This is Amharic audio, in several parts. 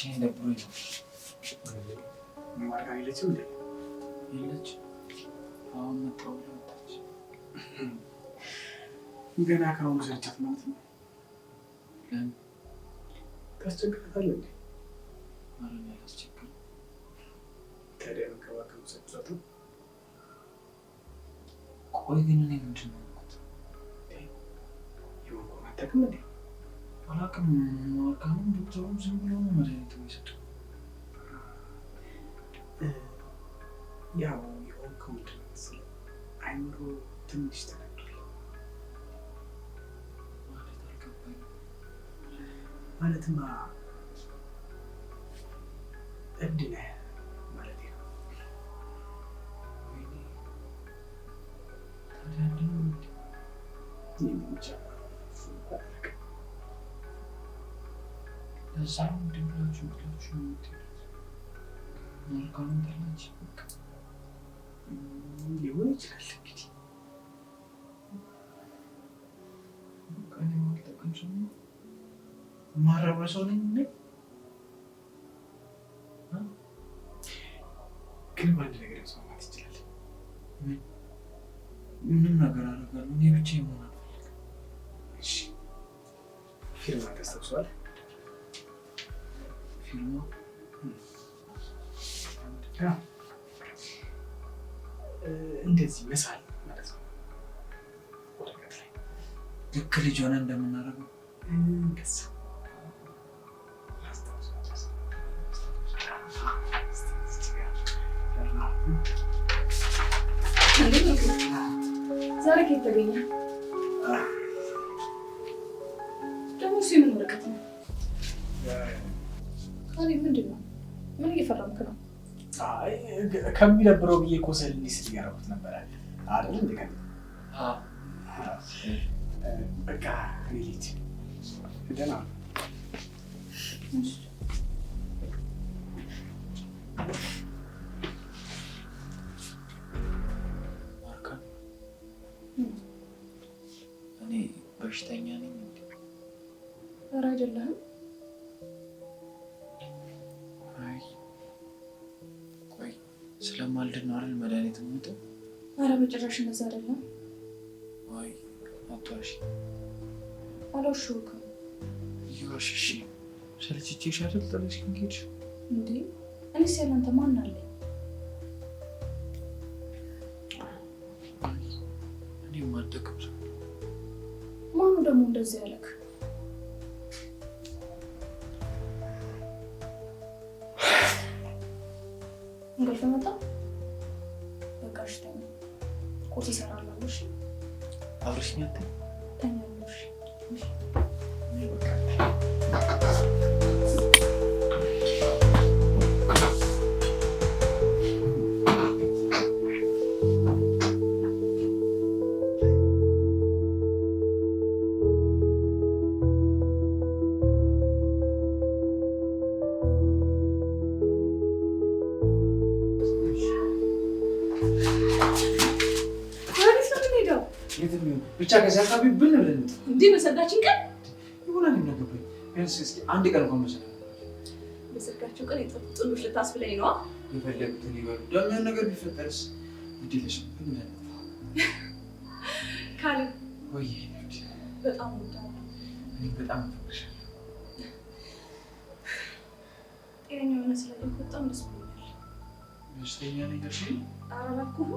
ብቻዬን ደብሮኝ ነው። ማርጋ የለችም እንዴ? የለች። አሁን መጣሁ ብላ ወጣች። ገና ከአሁኑ ሰርቻት ማለት ነው። ለምን ታስቸግራታለህ እንዴ? ኧረ እኔ አላስቸግርም። ታዲያ መንከባከቡ ሰጥቷት ነው። ቆይ ግን እኔ ምንድን ነው ያልኩት? የሆንኩን አታውቅም እንዴ? አላውቅም። ማርጋንም ዶክተሩም ዝም ብሎ ነው መድኃኒት የሚሰጠው። ያው የሆንከው ምንድን ነው መሰለህ? አይምሮ ትንሽ ተነግሯል ማለት አልገባኝም። ማለትማ እብድ ነህ ማለቴ ነው። ወይኔ ታዲያ እንዲህ ነው እንዴ? ይህን ብቻ አላውቅም። ለዛ ነው እንዲህ ብላችሁ ነው የምትሄዱት? ማርጋንም ጠላች በቃ። ሊሆን ይችላል እንግዲህ። በቃ እኔ የማልጠቅም ሰው ነኝ? የማረባ ሰው ነኝ እኔ? ግን በአንድ ነገር መስማማት ይችላል። ምንም ነገር አደርጋለሁ። እኔ ብቻዬን መሆን አልፈልግም። እሺ፣ ፊርማ ታስታውሰዋለህ? ፊርማ እንደዚህ መሳል ማለት ነው። ወረቀት ላይ ልክ ልጅ ሆነ እንደምናደርገው እንደዛ ዛሬ ከየት ተገኘ? ደግሞ እሱ የምን ወረቀት ነው? ካሌብ ምንድን ነው? ምን እየፈረምክ ነው? ከሚደብረው ብዬ እኮ ስል እንዲህ ስል እያደረኩት ነበረ አይደል? እንደ በቃ እኔ ልሂድ። ደህና ነው። ማርጋ እኔ በሽተኛ ነኝ እንዴ? ኧረ አይደለህም። አይ ቆይ ስለማልድን ነው አይደል መድኃኒት የምውጠው? ኧረ በጭራሽ እንደዛ አይደለም። አይ አትዋሺ። አልዋሸሁህም። እየዋሸሽ ሰልችቼሽ አይደል ጥለሽኝ ሄድሽ? እንዴ እኔስ ያለ አንተ ማን አለኝ? እኔ የማልጠቅም ሰው። ማኑ ደግሞ እንደዚህ ያለክ? እንቅልፍ መጣ? በቃ እሺ ተኛ። ቁርስ እሰራለሁ። እሺ አብረሽኝ አትተኝ? ተኛለሁ። እሺ እኔ በቃ ብቻ ከዚያ አካባቢ ብን ብለን እንዲህ በሰርጋችን ቀን ይሆናል የሚነገበኝ። ቢያንስ እስኪ አንድ ቀን እንኳን መሰለህ። በሰርጋቸው ቀን የጠፉ ጥንዶች ልታስብለኝ ነዋ። የፈለጉትን ይበሉ። ደግሞ የሆነ ነገር ቢፈጠርስ? ግድ የለሽም ብን ብለን ካሌብ ወይ በጣም እወዳለሁ። እኔ በጣም እፈቅርሻለሁ። ጤነኛ ሆነህ ስላየሁህ በጣም ደስ ብሎኛል። በሽተኛ ነገር ሽ ኧረ እባክህ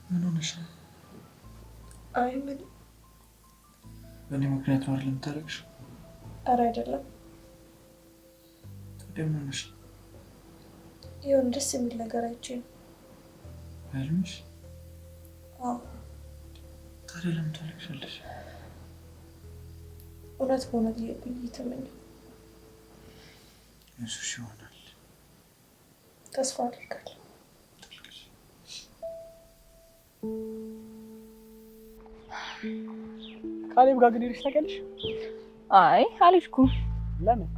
ምን ሆነሽ ነው? አይ ምንም። በእኔ ምክንያት ነው አይደል የምታደርግሽው? ኧረ አይደለም። ታዲያ ምን ሆነሽ ነው? የሆነ ደስ የሚል ነገር አይቼ ነው። ህልምሽ? አዎ። ታዲያ ለምን ታለቅሻለሽ? እውነት በእውነት እየተመኘሁ እሱሽ ይሆናል። ተስፋ አደርጋለሁ። ካሌብ ጋር ግን ሄደሽ ታውቂያለሽ? አይ አልሄድኩም። ለምን?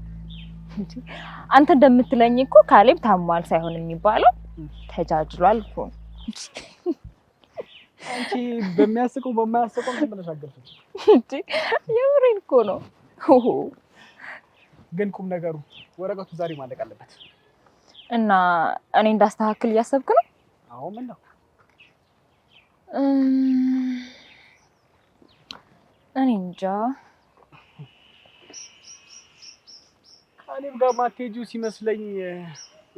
አንተ እንደምትለኝ እኮ ካሌብ ታሟል ሳይሆን የሚባለው ተጃጅሏል እኮ። አንቺ በሚያስቀው በማያስቀው ምን ብለሽ አገርሽ እንዴ? የምሬን እኮ ነው። ግን ቁም ነገሩ ወረቀቱ ዛሬ ማለቅ አለበት እና እኔ እንዳስተካክል እያሰብክ ነው? አዎ ምን ነው? እኔ እንጃ። ካሌብ ጋር ማትሄጂው ሲመስለኝ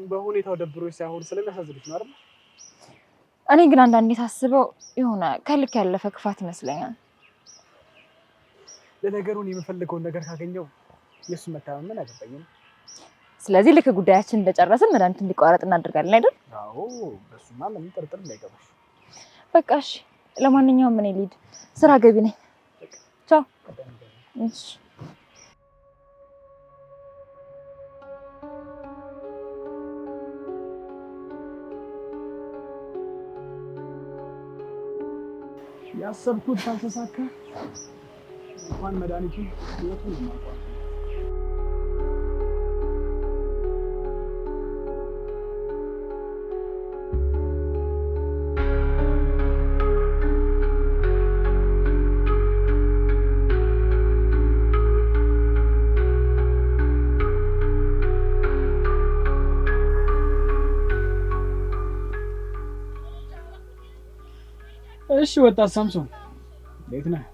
በሁኔታው ደብሮሽ ሳይሆን ስለሚያሳዝንሽ ነው አይደል? እኔ ግን አንዳንዴ ሳስበው የሆነ ከልክ ያለፈ ክፋት ይመስለኛል። ለነገሩ እኔ የምፈልገውን ነገር ካገኘው የእሱን መታመን ምን አገባኝ? ስለዚህ ልክ ጉዳያችን እንደጨረስን መድኃኒት እንዲቋረጥ እናደርጋለን አይደል? አዎ በሱማ ምንም ጥርጥር እንዳይገባሽ። በቃ እሺ፣ ለማንኛውም እኔ ልሂድ፣ ስራ ገቢ ነኝ። ቻው። እሺ ያሰብኩት ካልተሳካ እንኳን መድኃኒቱ ህይወቱን ነው ማቋረጥ። እሺ ወጣት ሳምሶን እንዴት ነህ?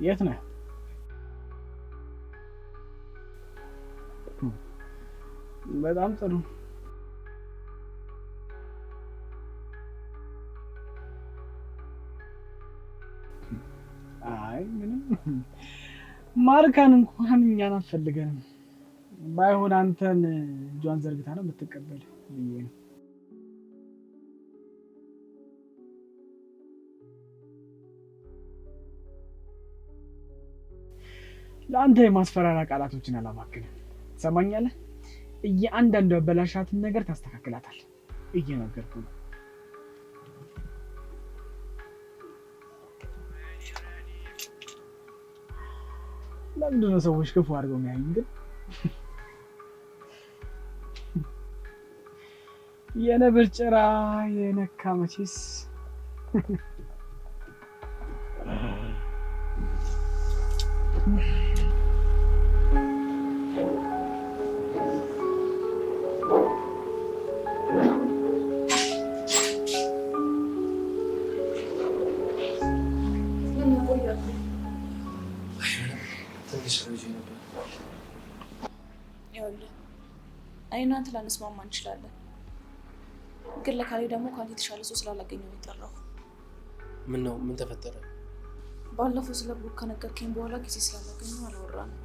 የት ነህ? በጣም ጥሩ። አይ ምንም ማርካን እንኳን እኛን አትፈልገንም። ባይሆን አንተን እጇን ዘርግታ ነው የምትቀበል ብዬ ነው። ለአንተ የማስፈራራ ቃላቶችን አላማክንም። ትሰማኛለህ? እያንዳንዱ ያበላሻትን ነገር ታስተካክላታል። እየነገርኩ ነው። ለምንድን ነው ሰዎች ክፉ አድርገው የሚያዩኝ ግን? የነብር ጭራ የነካ መቼስ እኔ እናንተ ላንስማማ እንችላለን፣ ግን ለካሌ ደግሞ ካሌ የተሻለ ሰው ስላላገኘው የጠራው። ምን ነው? ምን ተፈጠረ? ባለፈው ስለ ብሩክ ከነገርከኝ በኋላ ጊዜ ስላላገኘው አላወራንም።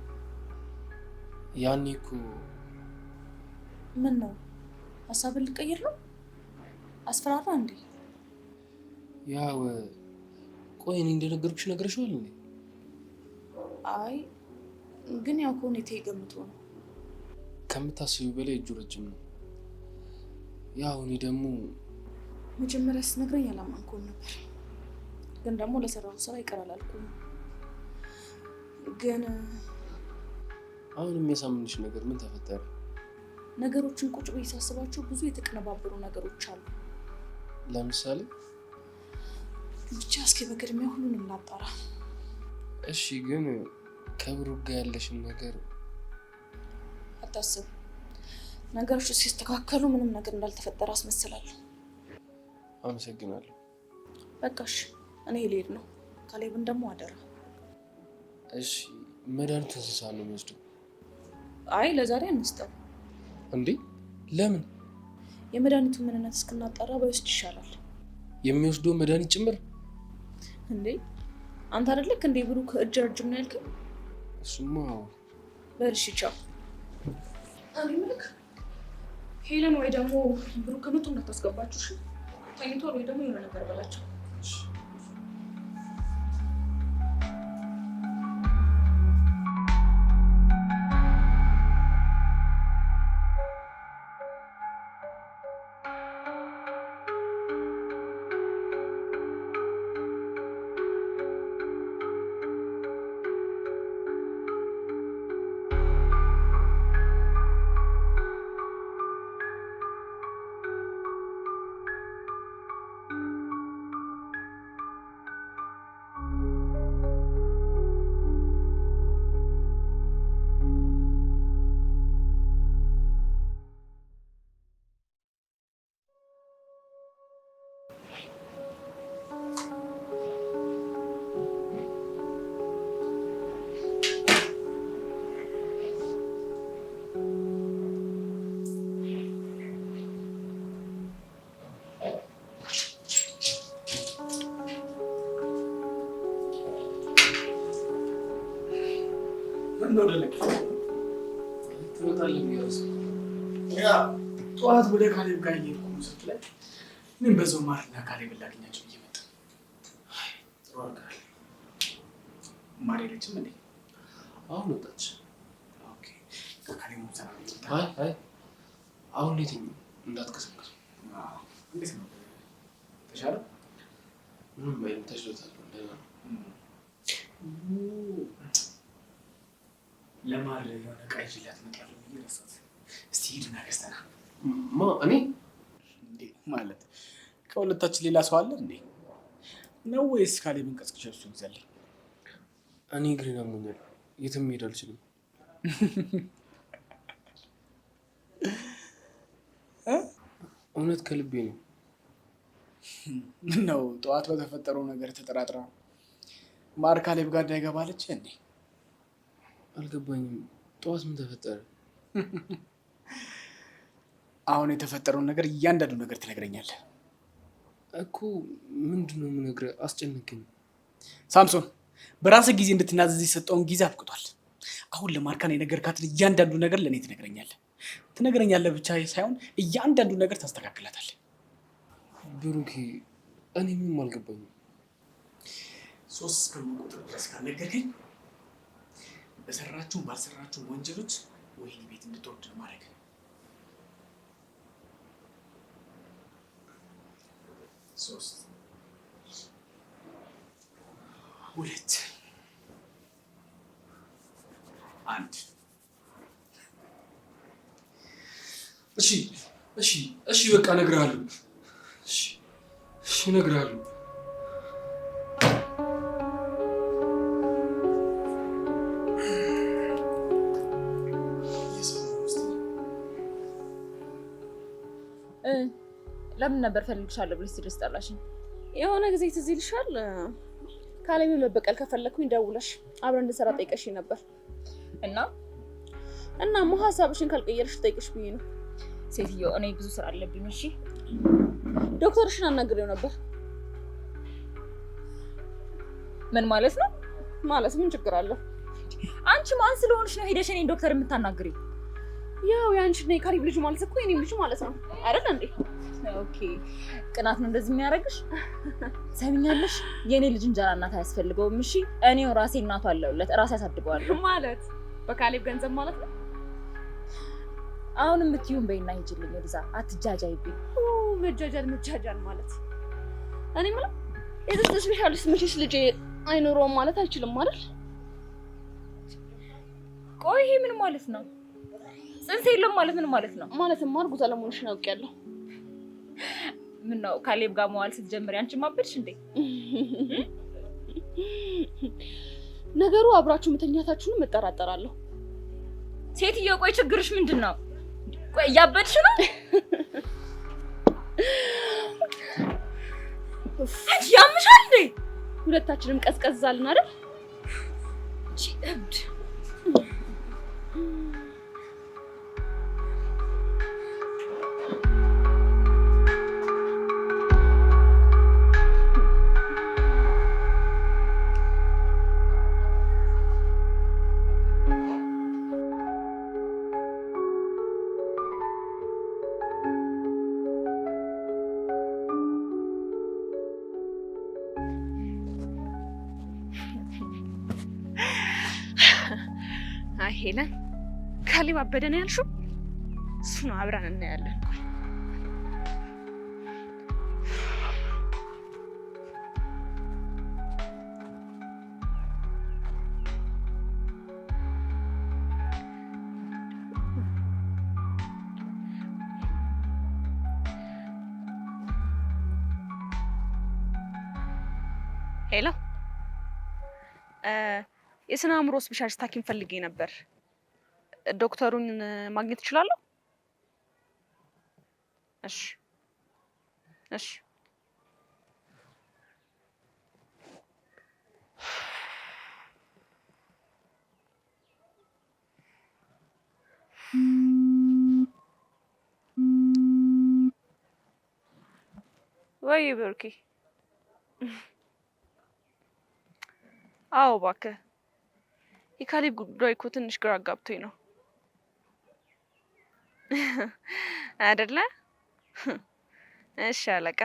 ያኔ እኮ ምን ነው ሀሳብን ልቀይር ነው? አስፈራራ እንዴ? ያው ቆይ እኔ እንደነገርኩሽ ነግረሽዋል እንዴ? አይ ግን ያው ከሁኔታ ገምቶ ነው። ከምታስቢው በላይ እጁ ረጅም ነው። ያው እኔ ደግሞ መጀመሪያ ስትነግረኝ አላመንኩም ነበር፣ ግን ደግሞ ለሰራው ስራ ይቀራል አልኩኝ። ግን አሁን የሚያሳምንሽ ነገር ምን ተፈጠረ? ነገሮችን ቁጭ ብዬ ሳስባቸው ብዙ የተቀነባበሩ ነገሮች አሉ። ለምሳሌ ብቻ እስኪ በቅድሚያ ሁሉንም እናጣራ። እሺ ግን ከብሩክ ጋር ያለሽን ነገር አታስብ። ነገሮች ሲስተካከሉ ምንም ነገር እንዳልተፈጠረ አስመስላለሁ። አመሰግናለሁ። በቃሽ እኔ ልሄድ ነው። ካሌብን ደግሞ አደራ። እሺ መድኃኒቱ እንስሳ ነው የሚወስደው? አይ ለዛሬ አንስጠው። እንዴ ለምን? የመድኃኒቱ ምንነት እስክናጣራ ባይወስድ ይሻላል። የሚወስደው መድኃኒት ጭምር? እንዴ አንተ አይደለክ እንዴ ብሩክ እጅ ረጅም ነው ያልከኝ? እሱማ በልሽ ቻው። አንዴ ምልክ ሄለን ወይ ደግሞ ብሩክ ከመጡ እንዳታስገባችሁ እሺ? ተኝቷል ወይ ደግሞ የሆነ ነገር በላቸው። ምን ነው ደለክ ትመጣለህ ቢያስ ያ ጠዋት ወደ ካሌብ ጋር እየሄድኩ መስት ላይ ምን በዛው ማርና ካሌብ ላገኛቸው እየመጣ ጥሩ አድርገሃል። ማር የለችም እንዴ? አሁን ወጣች። ኦኬ ከካሌብ ሙሰራ አይ አሁን የትኛው እንዳትከሰከስ። እንዴት ነው ተሻለ? ምንም ባይም ተሽሎታል። ለማር የሆነ ዕቃ ይዤላት እመጣለሁ ብዬ ረሳሁት። እስቲ ሂድና ገዝተና። እኔ እንዴ ማለት ከሁለታችን ሌላ ሰው አለ እንዴ ነው ወይስ ካሌብን ቀስቅሼ እሱ ይግዛልኝ? እኔ እግሬን አሞኛል፣ የትም መሄድ አልችልም። እውነት ከልቤ ነው። ነው ጠዋት በተፈጠረው ነገር ተጠራጥራ ማር ካሌብ ጋር እንዳይገባለች እንዴ? አልገባኝም። ጠዋት ምን ተፈጠረ? አሁን የተፈጠረውን ነገር እያንዳንዱ ነገር ትነግረኛለህ እኮ። ምንድነው የምነግርህ? አስጨነቀኝ። ሳምሶን በራስህ ጊዜ እንድትናዘዝ የሰጠውን ጊዜ አብቅቷል። አሁን ለማርካን የነገርካትን እያንዳንዱ ነገር ለእኔ ትነግረኛለህ ብቻ ሳይሆን እያንዳንዱ ነገር ታስተካክላታለህ። ብሩኬ እኔ ምንም አልገባኝም። 3 እስከምቆጥር ድረስ ካልነገርከኝ በሰራችሁ ባልሰራችሁ ወንጀሎች ወህኒ ቤት እንድትወርድ ማድረግ። 3 2 1 እሺ በቃ እነግርሃለሁ። እሺ እነግርሃለሁ። ለምን ነበር ፈልግሻለሁ ብለሽ ስልሽ ጠራሽኝ? የሆነ ጊዜ ትዝ ይልሻል ካሌብን መበቀል ከፈለኩኝ ደውለሽ አብረን እንድንሰራ ጠይቀሽኝ ነበር እና ሀሳብሽን ካልቀየርሽ ጠይቅሽ ብዬ ነው። ሴትዮ እኔ ብዙ ስራ አለብኝ። እሺ ዶክተርሽን አናግሬው ነበር። ምን ማለት ነው? ማለት ምን ችግር አለው? አንቺ ማን ስለሆንሽ ነው ሄደሽ እኔን ዶክተር የምታናግሪው? ያው ያንቺና የካሌብ ልጅ ማለት እኮ የኔም ልጅ ማለት ነው አይደል እንዴ? ኦኬ ቅናት ነው እንደዚህ የሚያደርግሽ? ሰሚኛለሽ? የኔ ልጅ እንጀራ እናት አያስፈልገውም። እሺ እኔው ራሴ እናቱ አለውለት ራሴ አሳድገዋለሁ። ማለት በካሌብ ገንዘብ ማለት ነው? አሁን የምትዩን በይና ሂጂልኝ ወደዛ፣ አትጃጃይብኝ። መጃጃል ማለት እኔ ማለት የዚህ ስፔሻሊስት ምሽሽ ልጅ አይኖረውም ማለት አይችልም አይደል? ቆይ ይሄ ምን ማለት ነው? ጽንስ የለም ማለት ምን ማለት ነው? ማለትማ እርጉዝ አለመሆንሽን አውቄያለሁ። ምን ነው ካሌብ ጋር መዋል ስትጀምሪ አንቺ ማበድሽ እንዴ? ነገሩ አብራችሁ መተኛታችሁን እጠራጠራለሁ። ሴትዮ ቆይ ችግርሽ ምንድን ነው? ቆይ እያበድሽ ነው? አንቺ ያምሻል እንዴ? ሁለታችንም ቀዝቀዝ አልን አይደል? እቺ እብድ ሄለን ካሌብ አበደ ነው ያልሽው? እሱ ነው አብረን እናያለን። ሄሎ የስነ አእምሮ ስፔሻሊስት ሐኪም ፈልጌ ነበር። ዶክተሩን ማግኘት እችላለሁ? እሺ እሺ። ወይ ብሩኬ። አዎ እባክህ የካሌብ ጉዳይ እኮ ትንሽ ግራ አጋብቶኝ ነው አይደለ? እሺ አለቃ።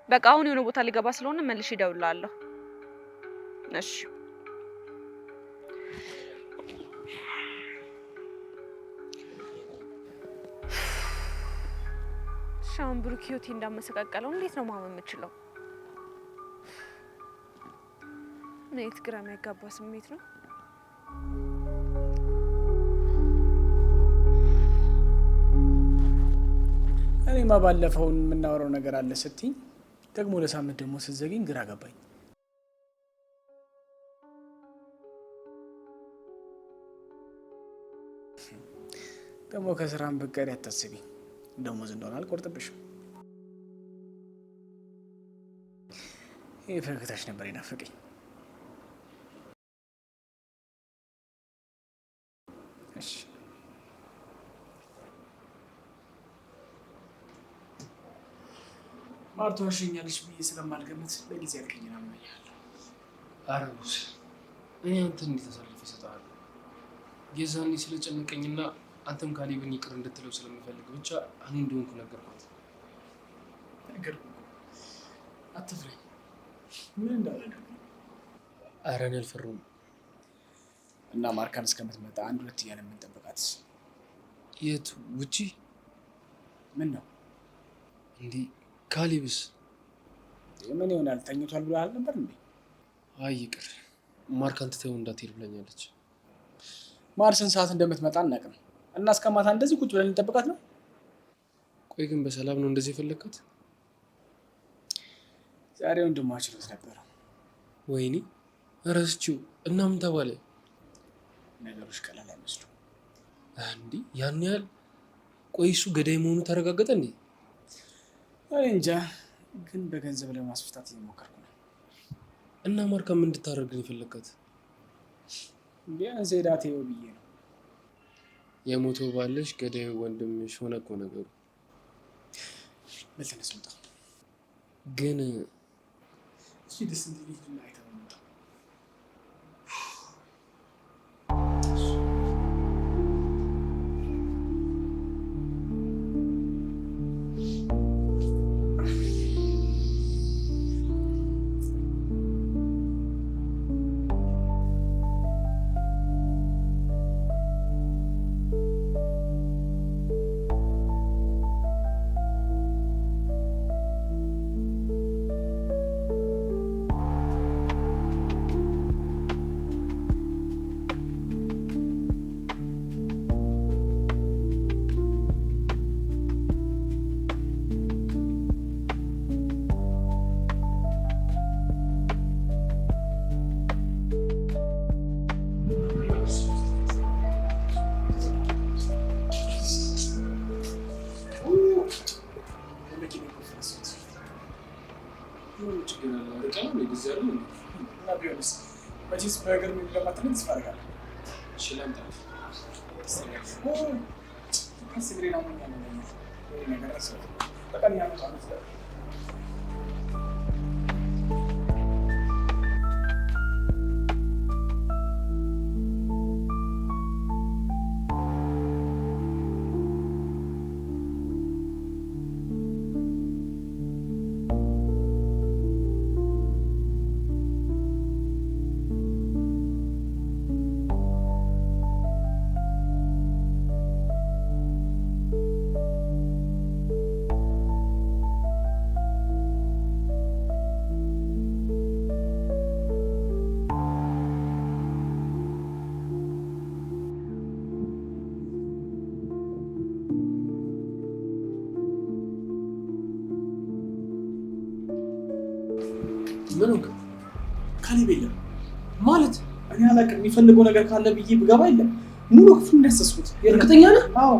በቃ አሁን የሆነ ቦታ ሊገባ ስለሆነ መልሼ እደውልልሃለሁ። እሺ ሻውን ብሩክ ህይወቴ እንዳመሰቃቀለው እንዴት ነው ማመን የምችለው? ምን አይነት ግራ የሚያጋባ ስሜት ነው? እኔማ ባለፈውን የምናወራው ነገር አለ ስትኝ ደግሞ ለሳምንት ደግሞ ስትዘጊኝ ግራ ገባኝ። ደግሞ ከስራም ብትቀሪ አታስቢ፣ ደሞዝ እንደሆነ አልቆርጥብሽም። ይህ ፈገግታሽ ነበር የናፈቀኝ። እሺ ማርታ ዋሸኛለች ብዬ ስለማልገምት በጊዜ ያልከኝን አምናኛለሁ። አረጉስ እኔ አንተን እንዴት አሳልፌ እሰጥሃለሁ? የዛኔ ስለጨነቀኝና አንተም ካሌብን ይቅር እንድትለው ስለምፈልግ ብቻ እኔ እንደሆንኩ ነገርኳት። ነገርኩህ እኮ አትፍረኝ። ምን እንዳላደርግ ነው? ኧረ እኔ አልፈራሁም። እና ማርካን እስከምትመጣ አንድ ሁለት እያለ የምንጠብቃት? የት ውጪ? ምን ነው እንዲህ? ካሌብስ ምን ይሆናል? ተኝቷል ብለሃል ነበር እንዴ? አይ ይቅር፣ ማርካን ትተው እንዳትሄድ ብላኛለች። ማር ስንት ሰዓት እንደምትመጣ አናውቅም እና እስከ ማታ እንደዚህ ቁጭ ብለን እንጠብቃት ነው? ቆይ ግን በሰላም ነው እንደዚህ የፈለግካት? ዛሬ ወንድሟ ችሎት ነበር። ወይኔ ረስችው። እና ምን ተባለ? ነገሮች ቀላል አይመስሉም። እንዲህ ያን ያህል? ቆይ እሱ ገዳይ መሆኑ ተረጋገጠ እንዴ? እኔ እንጃ፣ ግን በገንዘብ ለማስፈታት እየሞከርኩ ነው። እና ማርካ ምን እንድታደርግ ነው የፈለግካት? ቢያንስ ሄዳ ተይው ብዬ ነው። የሞተው ባለሽ ገዳዩ ወንድምሽ ሆነ እኮ ነገሩ። በልተነስ ወጣ። ግን እሺ ደስ እንዲል እና አይተመጣ መቼስ በእግር የሚለማትን ተስፋ አደርጋለሁ። ከስግሬ ነው ነገር በቀን ያመጣ ምን ነው ካሌብ የለም ማለት እኔ አላውቅም። የሚፈልገው ነገር ካለ ብዬ ብገባ የለም። ሙሉ ክፍል እንዳያሰስኩት። እርግጠኛ ነህ? አዎ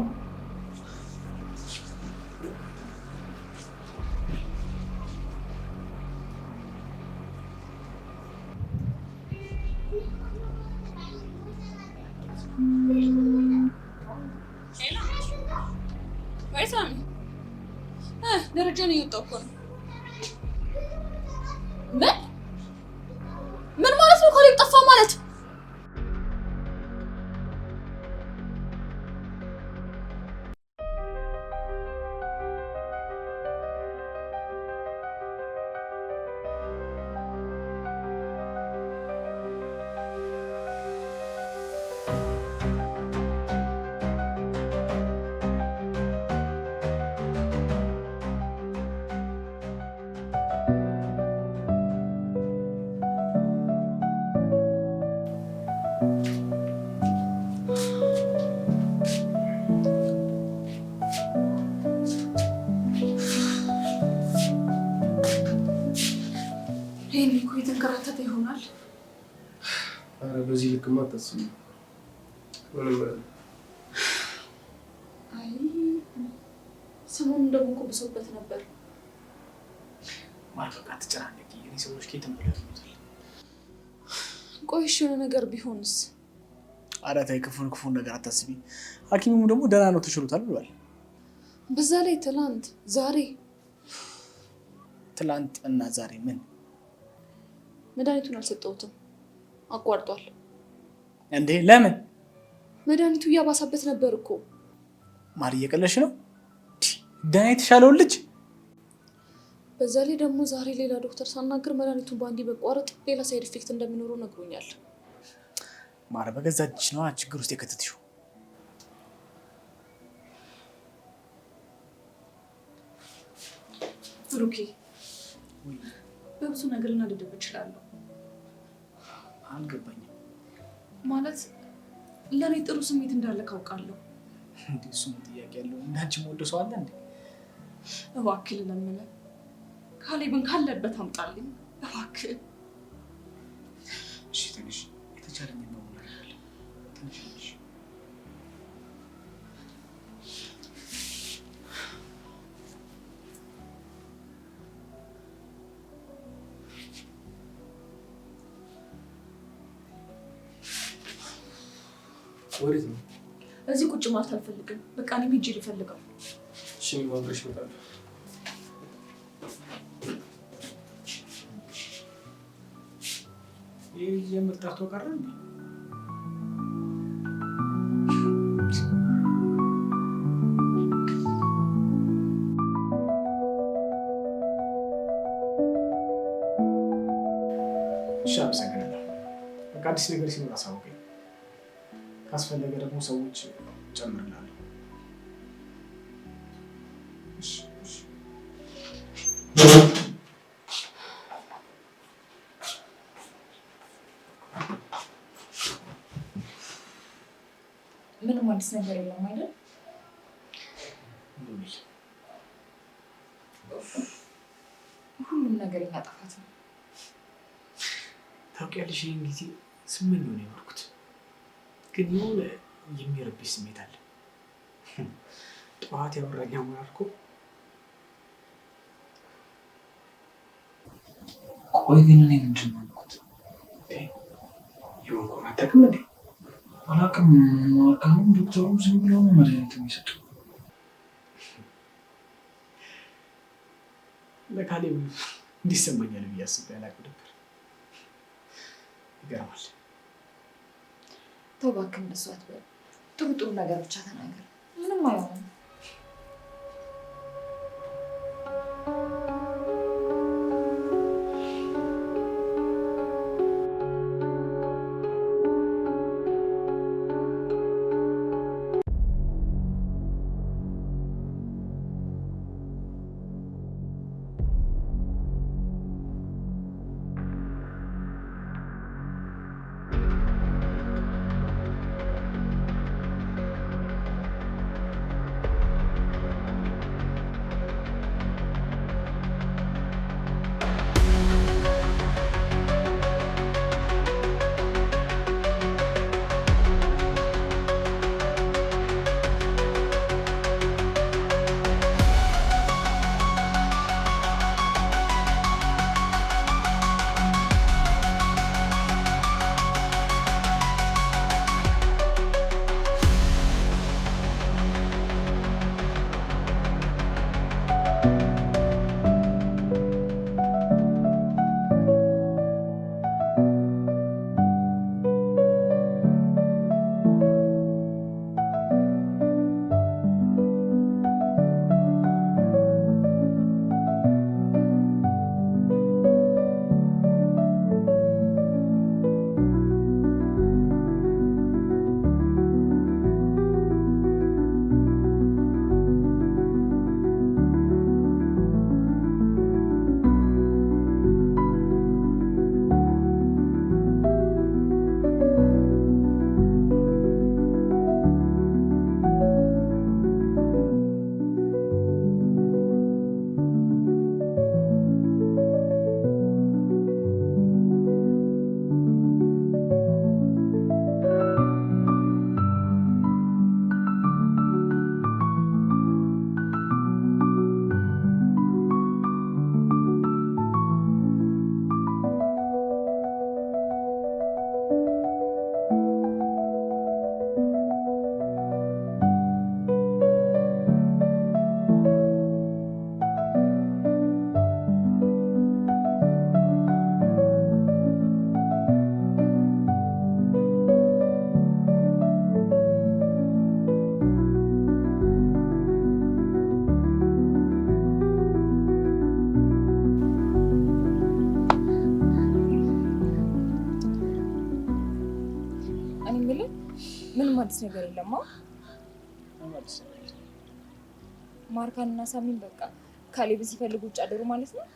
ወይ ሳሚ ደረጃ ነው የወጣው እኮ ነው። ምን ማለት ነው? ካሌብ ጠፋ ማለት ይሄን እኮ የተንከራተተ ይሆናል። ኧረ በዚህ ልክማ አታስቢ። አይ ሰሞኑን ደግሞ እኮ ብሶበት ነበር። ማር በቃ አትጨናነቂ። እኔ ሰዎች ከየትም ብለው ያሉታል። ቆይ እሺ የሆነ ነገር ቢሆንስ? ኧረ ተይ ክፉን ነገር አታስቢ። ሐኪሙም ደግሞ ደህና ነው ተሽሎታል ብሏል። በዛ ላይ ትላንት እና ዛሬ ምን መድኃኒቱን አልሰጠሁትም፣ አቋርጧል። እንዴ ለምን? መድኃኒቱ እያባሳበት ነበር እኮ። ማር እየቀለሽ ነው? ደህና የተሻለውን ልጅ። በዛ ላይ ደግሞ ዛሬ ሌላ ዶክተር ሳናግር መድኃኒቱን በአንዴ መቋረጥ ሌላ ሳይድ ኢፌክት እንደሚኖረው ነግሮኛል። ማር በገዛ እጅሽ ነዋ ችግር ውስጥ የከተትሽው። ብሩኬ በብዙ ነገር ልናደድብ እችላለሁ። አልገባኝም። ማለት ለእኔ ጥሩ ስሜት እንዳለ ካውቃለሁ። እንዴ እሱም ጥያቄ ያለው እንዳንቺ ወደ ሰው አለ እንዴ? እባክህ ለምን ካሌብን ካለበት አምጣልኝ እባክህ። እሺ ትንሽ የተቻለኝ ነው ማለት ትንሽ ወዴት ነው? እዚህ ቁጭ ማለት አልፈልግም። በቃ እኔ ሂጅ ልፈልገው። እሺ ማብረሽ ይመጣል። ይሄ የምርጣቶ ቀረ እንዴ? እሺ አመሰግናለሁ። በቃ አዲስ ነገር ሲኖር አሳውቀኝ። ካስፈለገ ደግሞ ሰዎች ጨምርላለሁ። እሺ እሺ። ምንም አዲስ ነገር የለም አይደል? ሁሉም ነገር ያጠፋት ነው። ታውቂያለሽ ይሄን ጊዜ ስምን ነው የኖርኩት፣ ግን የሆነ የሚረብሽ ስሜት አለ። ጠዋት ያወራኝ አማራ እኮ ቆይ ግን እኔ ምንድን ነው ያልኩት? የሆንኩን አታውቅም እንዴ? አላውቅም። አሁን ዶክተሩ ዝም ብሎ ነው መድኃኒት የሚሰጡ። ለካሌብ እንዲሰማኛል ብዬ አስቤ አላውቅም ነበር። ይገርማል። ተው እባክህ እንደሱ አትበል። ጥሩ ጥሩ ነገር ብቻ ተናገር። ምንም አይሆንም። አዲስ ነገር የለም? አዲስ ነገር ማርካን እና ሳሚን በቃ ካሌብን ሲፈልጉ ውጭ አደሩ ማለት ነው?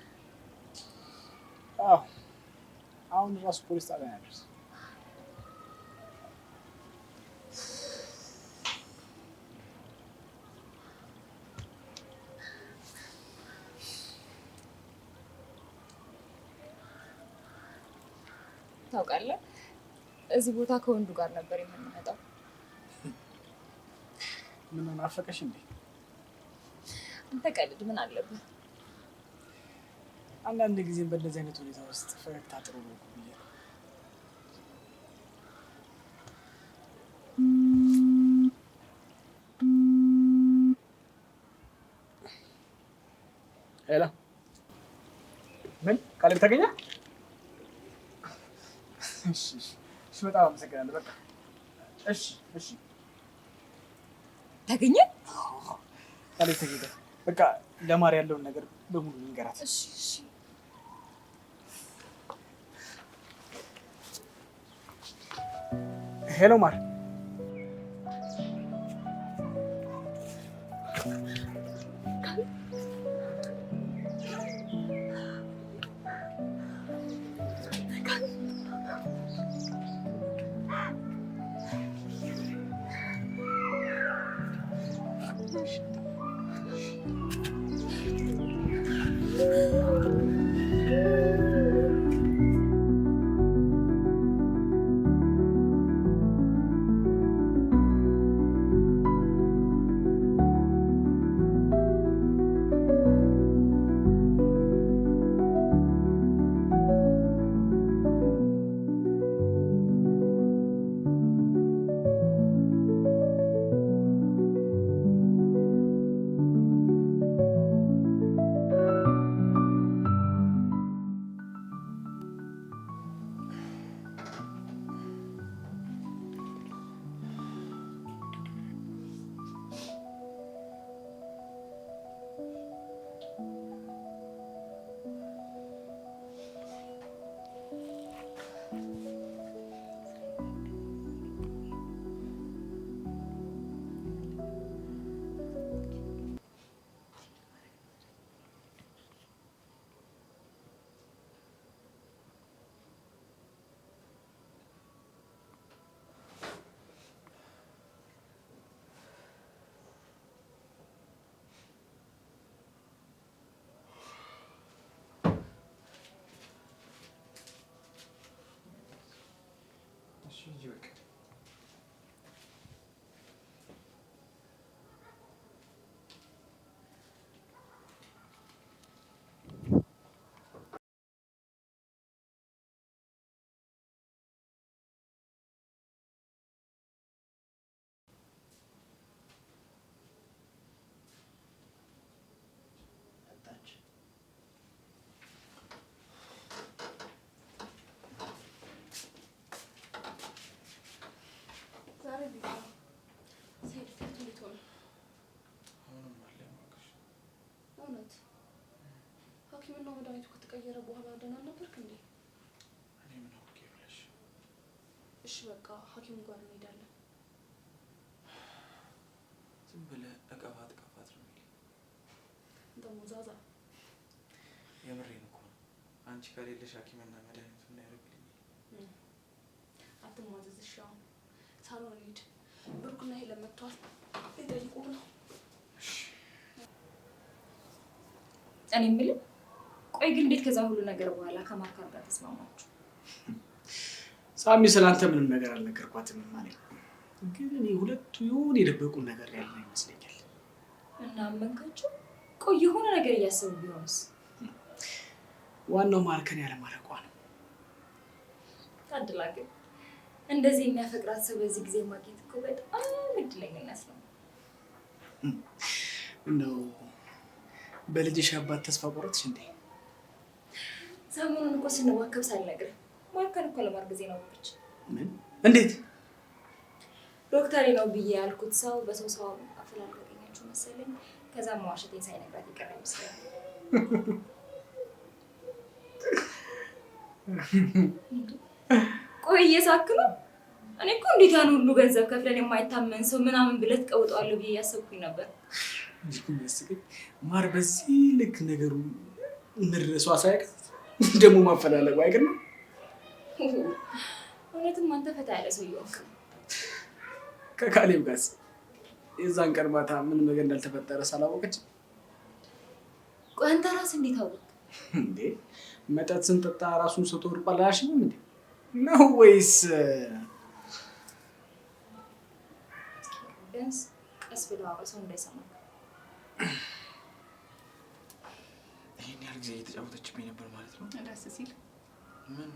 አዎ አሁን ራሱ ፖሊስ ጣቢያ ያደርስ። ታውቃለህ እዚህ ቦታ ከወንዱ ጋር ነበር የምንመጣው። ምን ናፈቀሽ እንዴ? አንተ ቀልድ ምን አለብህ? አንዳንድ ጊዜም በእንደዚህ አይነት ሁኔታ ውስጥ ፈገግታ ጥሩ ነው ብዬ ነው። ሄሎ ምን ካሌብ ተገኘ? እሺ በጣም አመሰግናለሁ። በቃ እሺ ተገኘ? ካሌብ ተገኘ። በቃ ለማር ያለውን ነገር በሙሉ ንገራት። እሺ ሄሎ ማር ሐኪምና መድኃኒቱ ከተቀየረ በኋላ ደህና ነበርክ እንዴ? እኔ ምን አውቄ ብለሽ። እሺ በቃ ሐኪሙ ጋር እንሄዳለን። ዝም ብለህ እቀፋት ነው የሚለኝ። ደግሞ ዛዛ የምሬን እኮ ነው። አንቺ ከሌለሽ ሐኪምና መድኃኒቱ ምን ያደርግልኝ? አትሟዘዝ። እሺ አሁን ሳሎን እንሂድ። ብሩክና ሄለን መጥተዋል። ሊጠይቁህ ነው። እኔ የምልህ ቆይ ግን እንዴት ከዛ ሁሉ ነገር በኋላ ከማርካር ጋር ተስማማችሁ? ሳሚ ስላንተ ምንም ነገር አልነገርኳትም ማለት ግን እኔ ሁለቱ የሆነ የደበቁን ነገር ያለ ይመስለኛል። እና አመንካቸው? ቆይ የሆነ ነገር እያሰቡ ቢሆንስ? ዋናው ማርከን ያለ ማረቋ ነው። ታድላ ግን እንደዚህ የሚያፈቅራት ሰው በዚህ ጊዜ ማግኘት እኮ በጣም እድለኝነት ነው። እንደው በልጅሽ አባት ተስፋ ቆረጥሽ እንዴ? ሰሞኑን እኮ ስንዋከብ ሳልነግርህ ማርከን እኮ ለማርገዜ ነው ብቻ። ምን? እንዴት? ዶክተሬ ነው ብዬ ያልኩት ሰው በሰው አፈላልገኛችሁ መሰለኝ። ከዛ መዋሸቴን ሳይነግራት ይቀር ይመስላል። ቆይ እየሳክ ነው? እኔ እኮ እንዴት ያን ሁሉ ገንዘብ ከፍለን የማይታመን ሰው ምናምን ብለህ ትቀውጠዋለሁ ብዬ እያሰብኩኝ ነበር። የሚያስቀኝ ማር በዚህ ልክ ነገሩ መድረሷ ሳያውቅ ደግሞ ማፈላለጉ አይገርምም? እውነትም አንተ ፈታ ያለ ሰው እየሆንክ ነው። ከካሌብ ጋርስ የዛን ቀን ማታ ምንም ነገር እንዳልተፈጠረ ሳላወቀች? ቆይ አንተ ራስህ እንዴት አወቅህ? እንዴ መጠጥ ስንጠጣ ራሱን ሰው ተወርቋል አላልሽኝም እንዴ? ነው ወይስ ቢያንስ ቀስ ብለው አውራ ሰው እንዳይሰማ። ይሄን ያህል ጊዜ እየተጫወተችብኝ ነበር ማለት ነው። ደስ ሲል ምን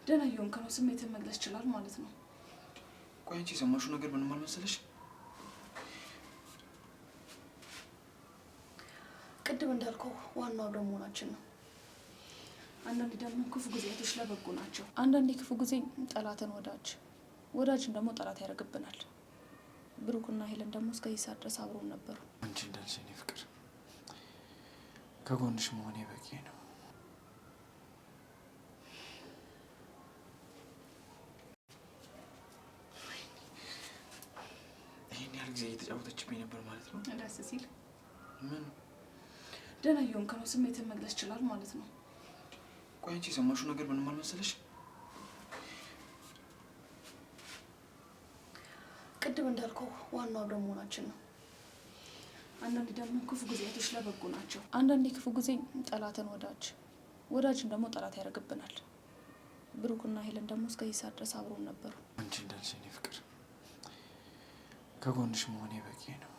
ደህና እየሆንክ ነው። ስሜትን መግለጽ ይችላል ማለት ነው። ቆይ አንቺ የሰማሽው ነገር ምንም አልመሰለሽ? ቅድም እንዳልከው ዋናው አብረን መሆናችን ነው። አንዳንዴ ደግሞ ክፉ ጊዜያቶች ለበጎ ናቸው። አንዳንዴ ክፉ ጊዜ ጠላትን ወዳጅ፣ ወዳጅን ደግሞ ጠላት ያደርግብናል። ብሩክና ሄለን ደግሞ እስከዚህ ሰዓት ድረስ አብሮን ነበሩ። አንቺ እንዳልሽ የኔ ፍቅር ከጎንሽ መሆኔ በቂ ነው። ይሄን ያህል ጊዜ እየተጫወተችብኝ ነበር ማለት ነው። ደስ ሲል ምን ደህና እየሆንክ ነው። ስሜትን መግለጽ ይችላል ማለት ነው። ቆይ አንቺ የሰማሽው ነገር ምንም አልመሰለሽ? ቅድም እንዳልከው ዋናው አብረን መሆናችን ነው። አንዳንዴ ደግሞ ክፉ ጊዜያቶች ለበጎ ናቸው። አንዳንዴ ክፉ ጊዜ ጠላትን ወዳጅ፣ ወዳጅን ደግሞ ጠላት ያደርግብናል። ብሩክና ሄለን ደግሞ እስከዚህ ሰዓት ድረስ አብሮን ነበሩ። አንቺ እንዳልሽ የኔ ፍቅር ከጎንሽ መሆኔ በቂ ነው።